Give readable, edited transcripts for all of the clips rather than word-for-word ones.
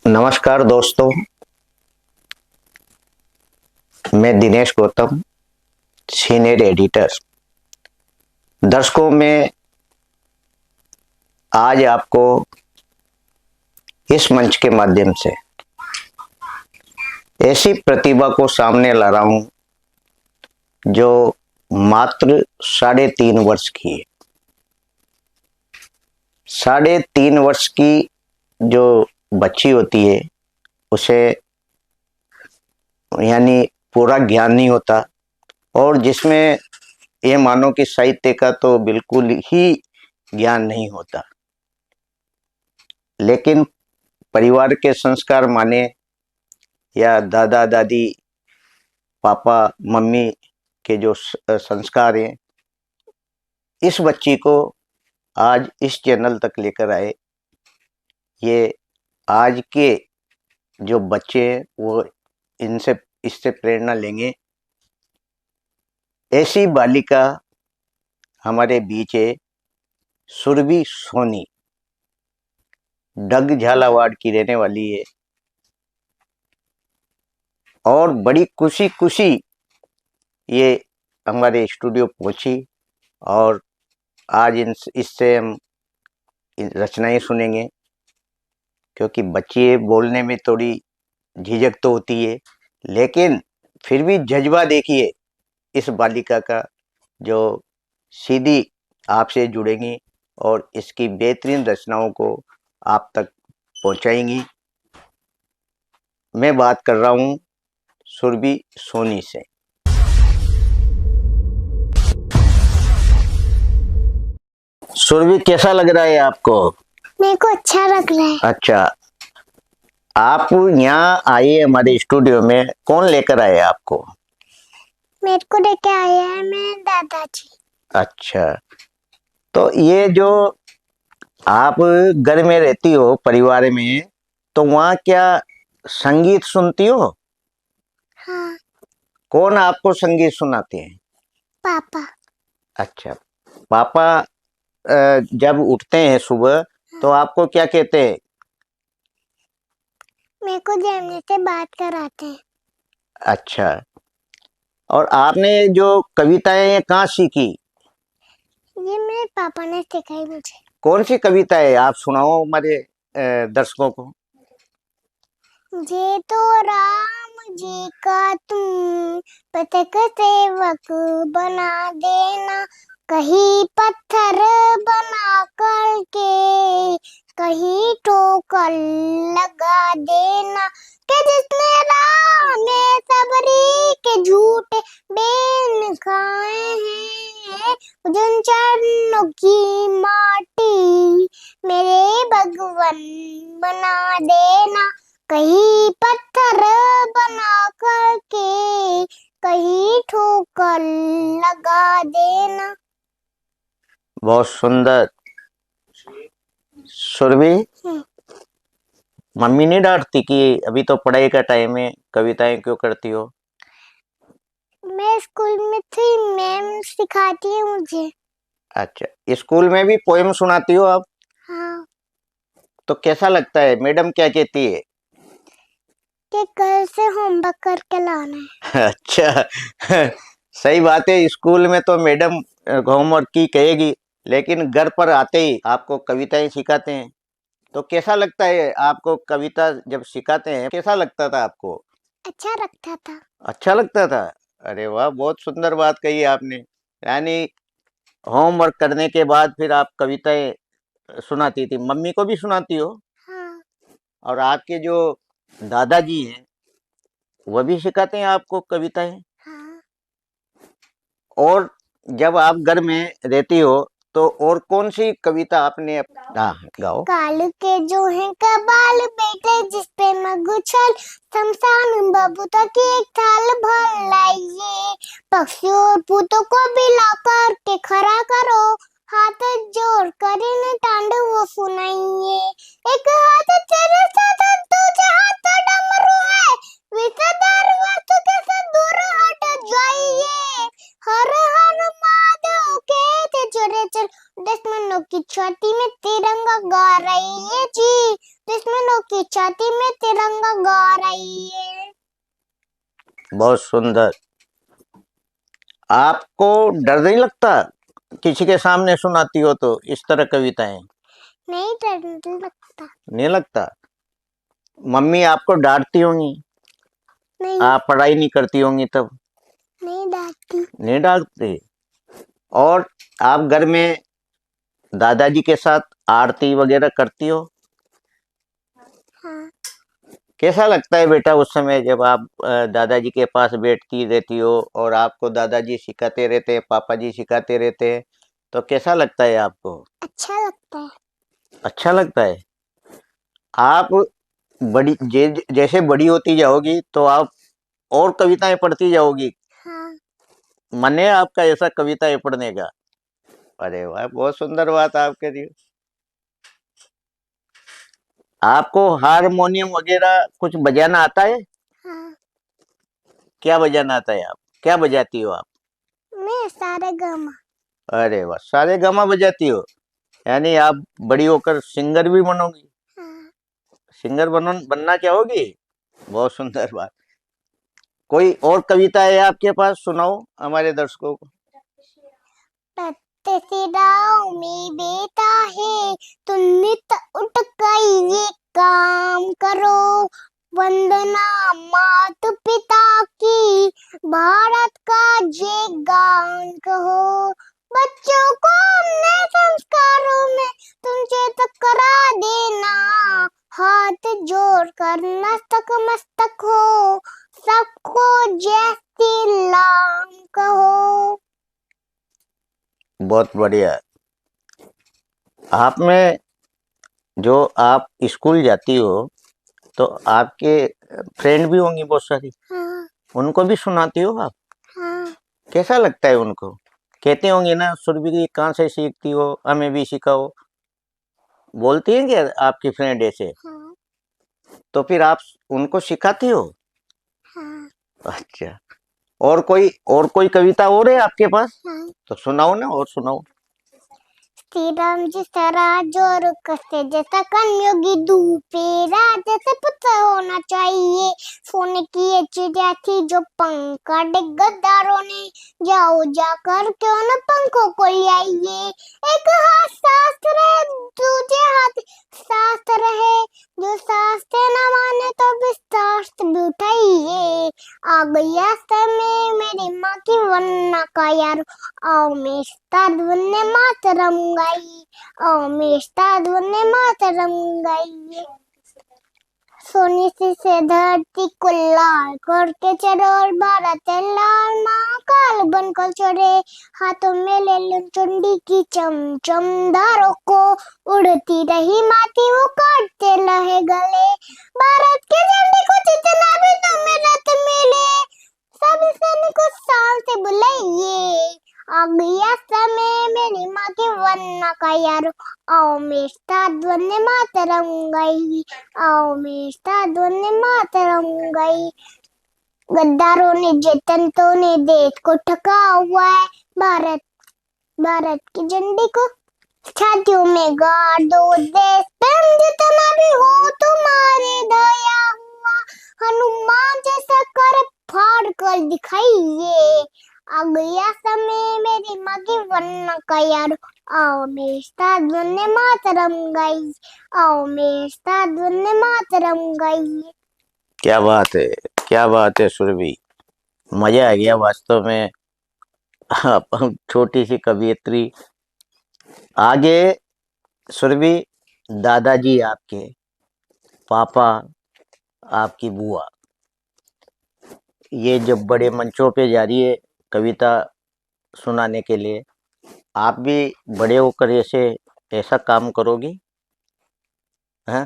नमस्कार दोस्तों, मैं दिनेश गौतम, सीनियर एडिटर। दर्शकों में आज आपको इस मंच के माध्यम से ऐसी प्रतिभा को सामने ला रहा हूं जो मात्र 3.5 वर्ष की है। 3.5 वर्ष की जो बच्ची होती है उसे यानी पूरा ज्ञान नहीं होता, और जिसमें ये मानो कि साहित्य का तो बिल्कुल ही ज्ञान नहीं होता, लेकिन परिवार के संस्कार माने या दादा दादी पापा मम्मी के जो संस्कार हैं, इस बच्ची को आज इस चैनल तक लेकर आए। ये आज के जो बच्चे हैं वो इससे प्रेरणा लेंगे। ऐसी बालिका हमारे बीच है, सुरभि सोनी, डग झालावाड़ की रहने वाली है, और बड़ी खुशी खुशी ये हमारे स्टूडियो पहुंची, और आज इससे हम रचनाएं सुनेंगे। क्योंकि बच्चे बोलने में थोड़ी झिझक तो होती है, लेकिन फिर भी जज्बा देखिए इस बालिका का, जो सीधी आपसे जुड़ेंगी और इसकी बेहतरीन रचनाओं को आप तक पहुंचाएंगी। मैं बात कर रहा हूं सुरभि सोनी से। सुरभि, कैसा लग रहा है आपको? मेरे को अच्छा लग रहा है। अच्छा, आप यहाँ आए हमारे स्टूडियो में, कौन लेकर आए आपको? मेरे को लेके आए हैं मेरे दादाजी। अच्छा, तो ये जो आप घर में रहती हो परिवार में, तो वहाँ क्या संगीत सुनती हो? हाँ। कौन आपको संगीत सुनाते हैं? पापा। अच्छा, पापा जब उठते हैं सुबह तो आपको क्या कहते हैं? मेरे को जैमनी से बात कराते हैं। अच्छा, और आपने जो कविताएं कहाँ सीखी? ये मेरे पापा ने सिखाई मुझे। कौन सी कविता है, आप सुनाओ हमारे दर्शकों को। मुझे तो राम जी का तुम पथक सेवक बना देना, कहीं पत्थर बना करके कहीं ठोकर लगा देना, कि जिसने राम ने सबरी के झूठे बेन खाए हैं, उन चरणों की माटी मेरे भगवन बना देना, कहीं पत्थर बना करके कहीं ठोकर लगा देना। बहुत सुंदर। सुरभि, मम्मी नहीं डांटती कि अभी तो पढ़ाई का टाइम है, कविताएं क्यों करती हो? मैं स्कूल में थी, मैम सिखाती है मुझे। अच्छा, स्कूल में भी पोएम सुनाती हो आप? हाँ। तो कैसा लगता है? मैडम क्या कहती है? कि घर से होमवर्क करके लाना है। अच्छा, सही बात है। स्कूल में तो मैडम होमवर्क की कहेगी, लेकिन घर पर आते ही आपको कविताएं सिखाते हैं। तो कैसा लगता है आपको? कविता जब सिखाते हैं कैसा लगता था आपको? अच्छा लगता था। अच्छा लगता था। अरे वाह, बहुत सुंदर बात कही आपने। यानी होमवर्क करने के बाद फिर आप कविताएं सुनाती थी, मम्मी को भी सुनाती हो? हाँ। और आपके जो दादाजी हैं वह भी सिखाते हैं आपको कविताएं? हाँ। और जब आप घर में रहती हो तो और कौन सी कविता आपने गाओ। काल के जो है कबाल बेटे जिस पे मगुछल, शमशान बबूता की एक थाल भर लाइए, पक्षियों और पूतों को बिला कर के खड़ा करो, हाथ जोड़ कर इन तांडव सुनाइए, एक हाथ तेरे साथ दूसरे हाथ तो डमरू है, विषधर वस्तु के साथ दूर हट जाइए, हर हर महादेव के चोरे चल, दुश्मनों की छाती में तिरंगा गा रही है जी, दुश्मनों की छाती में तिरंगा गा रही है। बहुत सुंदर। आपको डर नहीं लगता किसी के सामने सुनाती हो तो इस तरह कविताएं? नहीं डर लगता। नहीं लगता। मम्मी आपको डांटती होंगी, नहीं आप पढ़ाई नहीं करती होंगी तब? नहीं डांटती। नहीं डांटती। और आप घर में दादाजी के साथ आरती वगैरह करती हो? हाँ। कैसा लगता है बेटा उस समय जब आप दादाजी के पास बैठती रहती हो और आपको दादाजी सिखाते रहते हैं, पापा जी सिखाते रहते हैं, तो कैसा लगता है आपको? अच्छा लगता है। अच्छा लगता है। आप जैसे बड़ी होती जाओगी तो आप और कविताएं पढ़ती जाओगी। हाँ। मन है आपका ऐसा कविताएं पढ़ने का? अरे वाह, बहुत सुंदर बात आपके लिए। आपको हारमोनियम वगैरह कुछ बजाना आता है? हाँ। क्या बजाना आता है? आप क्या बजाती हो आप? मैं सारे गामा। अरे वाह, सारे गामा बजाती हो। यानी आप बड़ी होकर सिंगर भी बनोगी? हाँ। सिंगर बनना चाहोगी? बहुत सुंदर बात। कोई और कविता है आपके पास, सुनाओ हमारे दर्शकों को। सिराओं में बेटा है, तुम नित उठ कर ये काम करो। वंदना मात पिता की, भारत का जय गान कहो। बच्चों को अपने संस्कारों में तुम चेतक करा देना। हाथ जोड़ कर मस्तक मस्तक हो, सबको जय श्री राम कहो। बहुत बढ़िया। आप में जो आप स्कूल जाती हो तो आपके फ्रेंड भी होंगी बहुत सारी, हाँ। उनको भी सुनाती हो आप? हाँ। कैसा लगता है उनको? कहते होंगे ना, सुरभि कहाँ से सीखती हो, हमें भी सिखाओ। बोलती हैं क्या आपकी फ्रेंड ऐसे? हाँ। तो फिर आप उनको सिखाती हो? हाँ। अच्छा। और कोई कविता और है आपके पास? हाँ। तो सुनाओ ना, और सुनाओ। श्री राम जी सरा जोर कसे जैसा कर्मयोगी दूपेरा, जैसे पुत्र होना चाहिए। सोने की ये चिड़िया थी जो पंख काटे गद्दारों ने, जाओ जाकर क्यों न पंखों को ले आइए। एक हाथ शास्त्र है, दूजे हाथ शास्त्र है, जो शास्त्र न माने तो भी शास्त्र भी उठाइए। आ गया समय मेरी माँ की वन्ना का यार, आओ मेस्ता वंदे मातरम गाइए, आओ मेस्ता वंदे मातरम गाइए। सोने से धरती को लाल करके चढ़ो, और भारत लाल महाकाल बनकर चढ़े। हाथों में ले लो चंडी की चमचम धारों को, उड़ती रही माटी वो काटते रहे गले। भारत के झंडे को जितना भी तुम्हें रत मिले, सभी सैनिकों शान से बुलाइए। आ गया समय मेरी माँ की वन्ना का यारो, आओ मेस्ता वंदे मातरम गाइए, आओ मेस्ता वंदे मातरम गाइए। गद्दारों ने जतनतों ने देश को ठका हुआ है, भारत भारत के झंडे को छातियों में गाड़ दो। देश प्रेम जितना भी हो तुम्हारे दया हुआ, हनुमान जैसा कर फाड़ कर दिखाइए। आ गया समय मेरी माँ की वन्ना का यार, आओ मेरे साथ वंदे मातरम गाइए, आओ मेरे साथ वंदे मातरम गाइए। क्या बात है, क्या बात है सुरभि, मजा आ गया वास्तव में। आप छोटी सी कवियत्री। आगे सुरभि, दादाजी आपके, पापा, आपकी बुआ, ये जब बड़े मंचों पे जा रही है कविता सुनाने के लिए, आप भी बड़े होकर ऐसा काम करोगी? हाँ?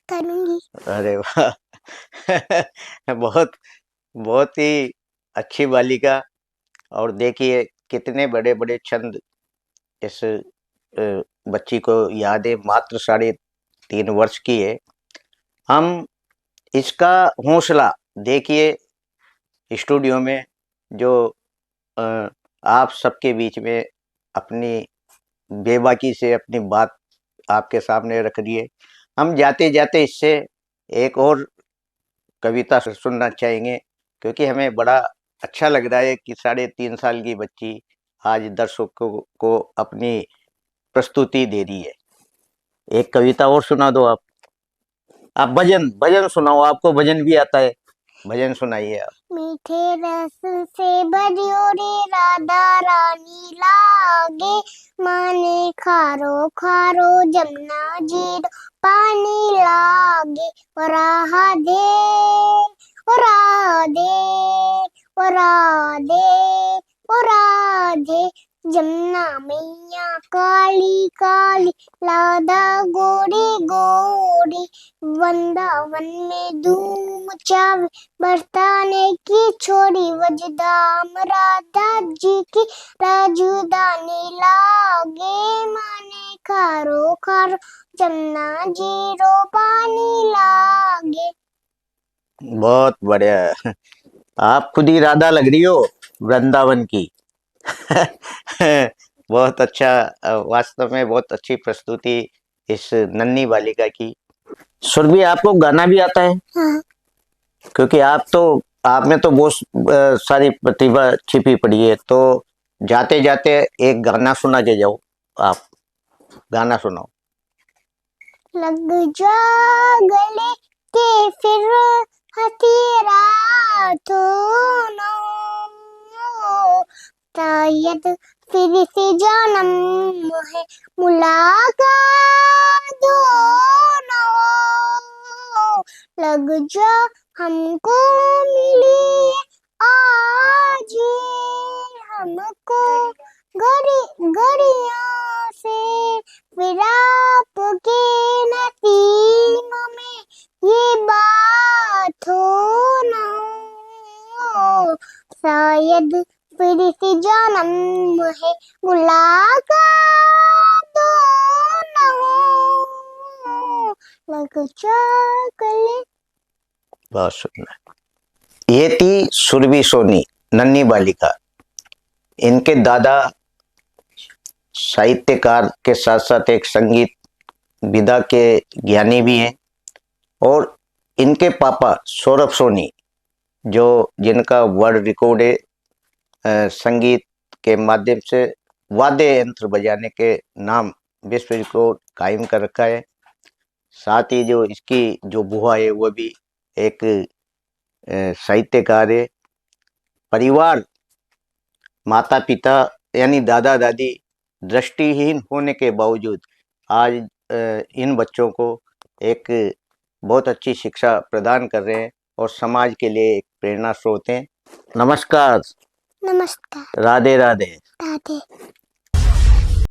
करूंगी। अरे वाह। बहुत बहुत ही अच्छी बालिका। और देखिए कितने बड़े बड़े छंद इस बच्ची को याद है, मात्र 3.5 वर्ष की है। हम इसका हौसला देखिए स्टूडियो में, जो अ, आप सबके बीच में अपनी बेबाकी से अपनी बात आपके सामने रख रही है। हम जाते जाते इससे एक और कविता सुनना चाहेंगे, क्योंकि हमें बड़ा अच्छा लग रहा है कि 3.5 साल की बच्ची आज दर्शकों को अपनी प्रस्तुति दे रही है। एक कविता और सुना दो आप भजन भजन सुनाओ, आपको भजन भी आता है, भजन सुनाइए आप। मीठे रस से भरियो रे राधा रानी लागे, माने खारो खारो जमुना जीरो पानी लागे। ओ राधे ओ राधे ओ राधे ओ राधे, जमुना मैया काली काली, राधा गोरी गोरी, वृंदावन में धूम मचावे, बरसाने की छोड़ी वजदाम, राधा जी की राजधानी लागे, माने खारो खारो जमुना जीरो पानी लागे। बहुत बढ़िया, आप खुद ही राधा लग रही हो वृंदावन की। बहुत अच्छा, वास्तव में बहुत अच्छी प्रस्तुति इस नन्ही बालिका की। सुरभि, आपको गाना भी आता है? हाँ। क्योंकि आप में तो बहुत सारी प्रतिभा छिपी पड़ी है, तो जाते जाते एक गाना सुना के जाओ, आप गाना सुनाओ। लग जा गले के फिर हथेरा दोनों, शायद फिर से जन्म है मुलाकात दोनों, लग जा हमको मिली आज हमको घड़ी घड़ियों से, फिर आपके नसीब में ये बात हो ना हो, शायद फिर से जन्म है मुलाकात हो ना हो, लग जा गले। बहुत सुंदर। ये थी सुरभि सोनी, नन्ही बालिका। इनके दादा साहित्यकार के साथ साथ एक संगीत विधा के ज्ञानी भी हैं, और इनके पापा सौरभ सोनी, जो जिनका वर्ल्ड रिकॉर्ड है संगीत के माध्यम से वाद्य यंत्र बजाने के नाम, विश्व रिकॉर्ड कायम कर रखा है। साथ ही जो इसकी जो बुआ है वो भी एक साहित्यकार है। परिवार, माता पिता यानी दादा दादी दृष्टिहीन होने के बावजूद आज इन बच्चों को एक बहुत अच्छी शिक्षा प्रदान कर रहे हैं और समाज के लिए एक प्रेरणा स्रोत हैं। नमस्कार। नमस्कार। राधे राधे। राधे।